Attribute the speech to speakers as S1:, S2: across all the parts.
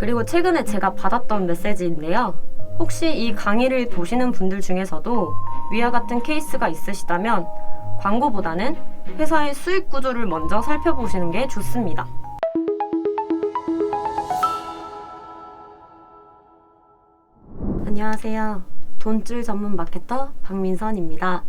S1: 그리고 최근에 제가 받았던 메시지인데요. 혹시 이 강의를 보시는 분들 중에서도 위와 같은 케이스가 있으시다면 광고보다는 회사의 수익 구조를 먼저 살펴보시는 게 좋습니다. 안녕하세요. 돈줄 전문 마케터 박민선입니다.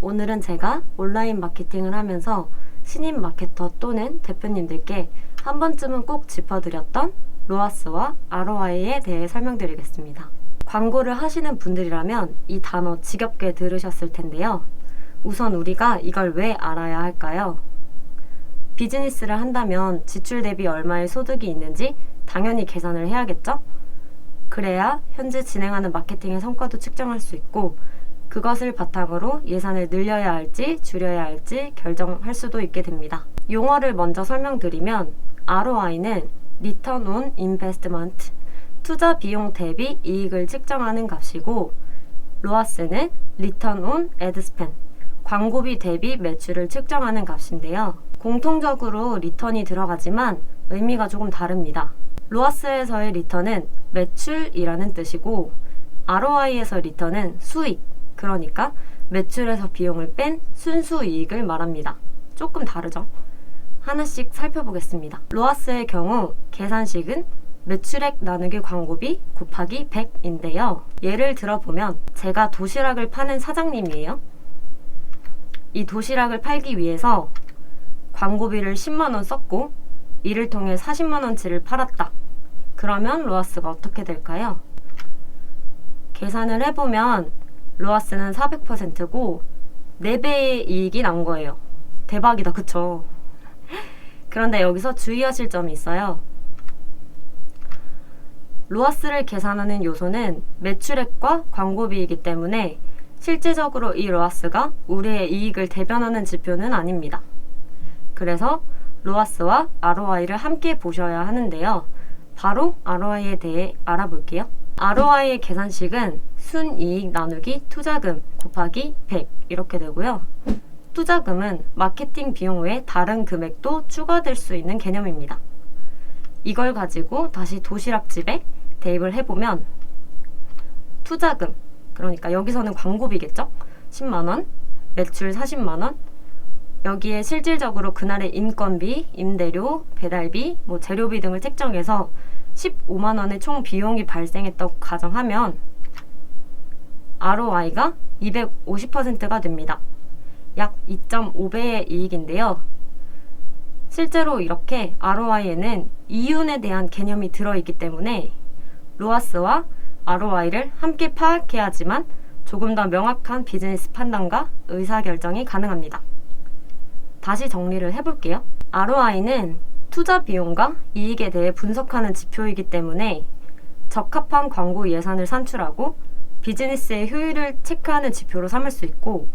S1: 오늘은 제가 온라인 마케팅을 하면서 신인 마케터 또는 대표님들께 한 번쯤은 꼭 짚어드렸던 로아스와 ROI에 대해 설명드리겠습니다. 광고를 하시는 분들이라면 이 단어 지겹게 들으셨을 텐데요. 우선 우리가 이걸 왜 알아야 할까요? 비즈니스를 한다면 지출 대비 얼마의 소득이 있는지 당연히 계산을 해야겠죠? 그래야 현재 진행하는 마케팅의 성과도 측정할 수 있고 그것을 바탕으로 예산을 늘려야 할지 줄여야 할지 결정할 수도 있게 됩니다. 용어를 먼저 설명드리면 ROI는 Return on Investment, 투자 비용 대비 이익을 측정하는 값이고 ROAS는 Return on Ad Spend, 광고비 대비 매출을 측정하는 값인데요. 공통적으로 리턴이 들어가지만 의미가 조금 다릅니다. 로아스에서의 리턴은 매출이라는 뜻이고 ROI에서 리턴은 수익, 그러니까 매출에서 비용을 뺀 순수이익을 말합니다. 조금 다르죠? 하나씩 살펴보겠습니다. 로아스의 경우 계산식은 매출액 나누기 광고비 곱하기 100인데요. 예를 들어보면 제가 도시락을 파는 사장님이에요. 이 도시락을 팔기 위해서 광고비를 10만원 썼고 이를 통해 40만원치를 팔았다. 그러면 로아스가 어떻게 될까요? 계산을 해보면 로아스는 400%고 4배의 이익이 난 거예요. 대박이다, 그쵸? 그런데 여기서 주의하실 점이 있어요. 로아스를 계산하는 요소는 매출액과 광고비이기 때문에 실제적으로 이 로아스가 우리의 이익을 대변하는 지표는 아닙니다. 그래서 로아스와 ROI를 함께 보셔야 하는데요. 바로 ROI에 대해 알아볼게요. ROI의 계산식은 순이익 나누기 투자금 곱하기 100 이렇게 되고요. 투자금은 마케팅 비용 외에 다른 금액도 추가될 수 있는 개념입니다. 이걸 가지고 다시 도시락집에 대입을 해보면 투자금, 그러니까 여기서는 광고비겠죠? 10만원, 매출 40만원, 여기에 실질적으로 그날의 인건비, 임대료, 배달비, 재료비 등을 책정해서 15만원의 총 비용이 발생했다고 가정하면 ROI가 250%가 됩니다. 약 2.5배의 이익인데요. 실제로 이렇게 ROI에는 이윤에 대한 개념이 들어있기 때문에 로아스와 ROI를 함께 파악해야지만 조금 더 명확한 비즈니스 판단과 의사결정이 가능합니다. 다시 정리를 해볼게요. ROI는 투자 비용과 이익에 대해 분석하는 지표이기 때문에 적합한 광고 예산을 산출하고 비즈니스의 효율을 체크하는 지표로 삼을 수 있고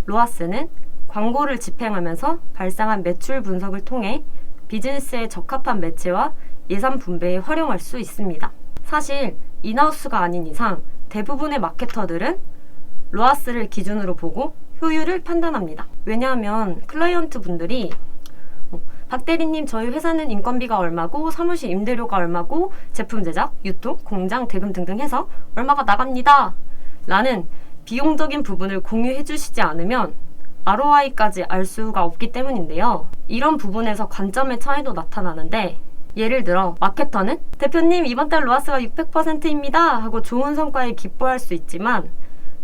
S1: 로아스는 광고를 집행하면서 발생한 매출 분석을 통해 비즈니스에 적합한 매체와 예산 분배에 활용할 수 있습니다. 사실 인하우스가 아닌 이상 대부분의 마케터들은 로아스를 기준으로 보고 효율을 판단합니다. 왜냐하면 클라이언트 분들이 박 대리님 저희 회사는 인건비가 얼마고 사무실 임대료가 얼마고 제품 제작, 유통, 공장, 대금 등등 해서 얼마가 나갑니다 라는 비용적인 부분을 공유해 주시지 않으면 ROI까지 알 수가 없기 때문인데요. 이런 부분에서 관점의 차이도 나타나는데 예를 들어 마케터는 대표님 이번 달 로아스가 600%입니다 하고 좋은 성과에 기뻐할 수 있지만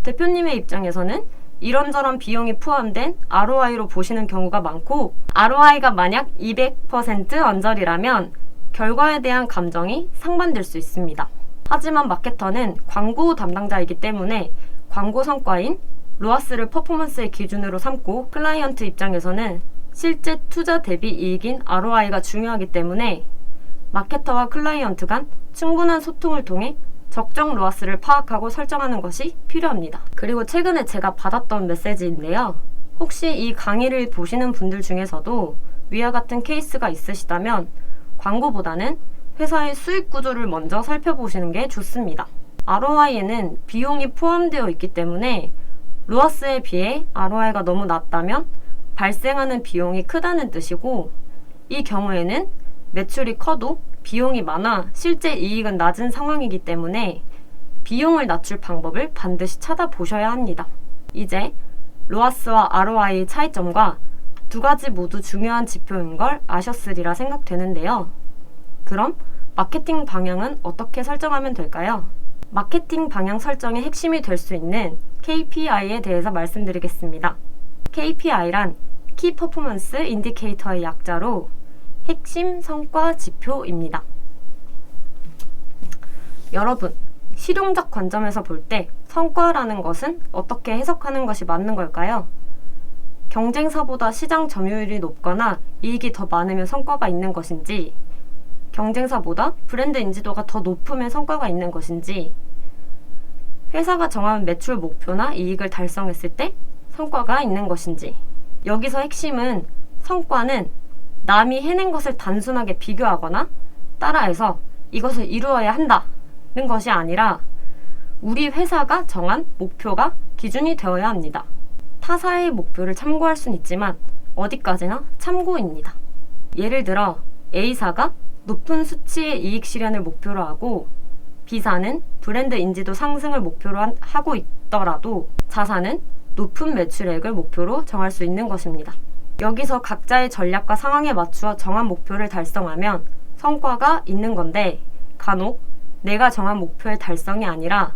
S1: 대표님의 입장에서는 이런저런 비용이 포함된 ROI로 보시는 경우가 많고 ROI가 만약 200% 언저리라면 결과에 대한 감정이 상반될 수 있습니다. 하지만 마케터는 광고 담당자이기 때문에 광고 성과인 로아스를 퍼포먼스의 기준으로 삼고 클라이언트 입장에서는 실제 투자 대비 이익인 ROI가 중요하기 때문에 마케터와 클라이언트 간 충분한 소통을 통해 적정 로아스를 파악하고 설정하는 것이 필요합니다. 그리고 최근에 제가 받았던 메시지인데요. 혹시 이 강의를 보시는 분들 중에서도 위와 같은 케이스가 있으시다면 광고보다는 회사의 수익 구조를 먼저 살펴보시는 게 좋습니다. ROI에는 비용이 포함되어 있기 때문에 로아스에 비해 ROI가 너무 낮다면 발생하는 비용이 크다는 뜻이고 이 경우에는 매출이 커도 비용이 많아 실제 이익은 낮은 상황이기 때문에 비용을 낮출 방법을 반드시 찾아보셔야 합니다. 이제 로아스와 ROI의 차이점과 두 가지 모두 중요한 지표인 걸 아셨으리라 생각되는데요. 그럼 마케팅 방향은 어떻게 설정하면 될까요? 마케팅 방향 설정의 핵심이 될 수 있는 KPI에 대해서 말씀드리겠습니다. KPI란 Key Performance Indicator의 약자로 핵심 성과 지표입니다. 여러분, 실용적 관점에서 볼 때 성과라는 것은 어떻게 해석하는 것이 맞는 걸까요? 경쟁사보다 시장 점유율이 높거나 이익이 더 많으면 성과가 있는 것인지, 경쟁사보다 브랜드 인지도가 더 높으면 성과가 있는 것인지, 회사가 정한 매출 목표나 이익을 달성했을 때 성과가 있는 것인지. 여기서 핵심은 성과는 남이 해낸 것을 단순하게 비교하거나 따라해서 이것을 이루어야 한다는 것이 아니라 우리 회사가 정한 목표가 기준이 되어야 합니다. 타사의 목표를 참고할 수는 있지만 어디까지나 참고입니다. 예를 들어 A사가 높은 수치의 이익 실현을 목표로 하고 B사는 브랜드 인지도 상승을 목표로 하고 있더라도 자사는 높은 매출액을 목표로 정할 수 있는 것입니다. 여기서 각자의 전략과 상황에 맞추어 정한 목표를 달성하면 성과가 있는 건데, 간혹 내가 정한 목표의 달성이 아니라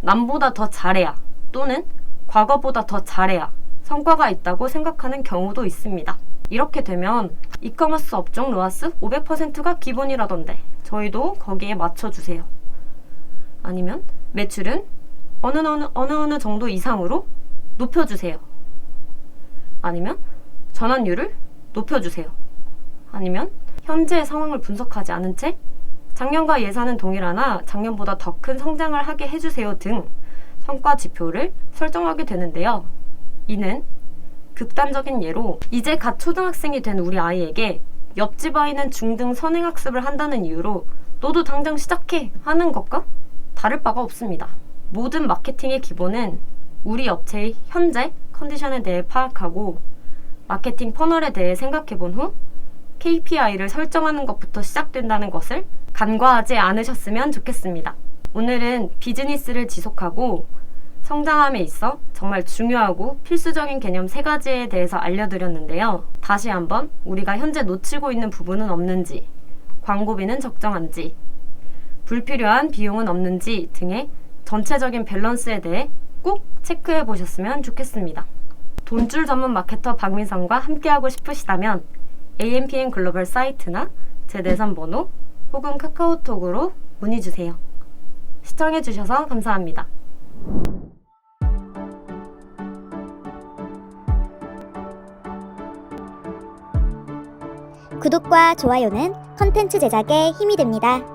S1: 남보다 더 잘해야 또는 과거보다 더 잘해야 성과가 있다고 생각하는 경우도 있습니다. 이렇게 되면 이커머스 업종 로아스 500%가 기본이라던데 저희도 거기에 맞춰주세요. 아니면 매출은 어느 정도 이상으로 높여주세요. 아니면 전환율을 높여주세요. 아니면 현재의 상황을 분석하지 않은 채 작년과 예산은 동일하나 작년보다 더 큰 성장을 하게 해주세요 등 성과 지표를 설정하게 되는데요. 이는 극단적인 예로 이제 갓 초등학생이 된 우리 아이에게 옆집 아이는 중등 선행학습을 한다는 이유로 너도 당장 시작해 하는 것과 다를 바가 없습니다. 모든 마케팅의 기본은 우리 업체의 현재 컨디션에 대해 파악하고 마케팅 퍼널에 대해 생각해 본 후 KPI를 설정하는 것부터 시작된다는 것을 간과하지 않으셨으면 좋겠습니다. 오늘은 비즈니스를 지속하고 성장함에 있어 정말 중요하고 필수적인 개념 3가지에 대해서 알려드렸는데요. 다시 한번 우리가 현재 놓치고 있는 부분은 없는지, 광고비는 적정한지, 불필요한 비용은 없는지 등의 전체적인 밸런스에 대해 꼭 체크해 보셨으면 좋겠습니다. 돈줄 전문 마케터 박민성과 함께하고 싶으시다면 AMPM 글로벌 사이트나 제 내선 번호 혹은 카카오톡으로 문의주세요. 시청해주셔서 감사합니다.
S2: 구독과 좋아요는 컨텐츠 제작에 힘이 됩니다.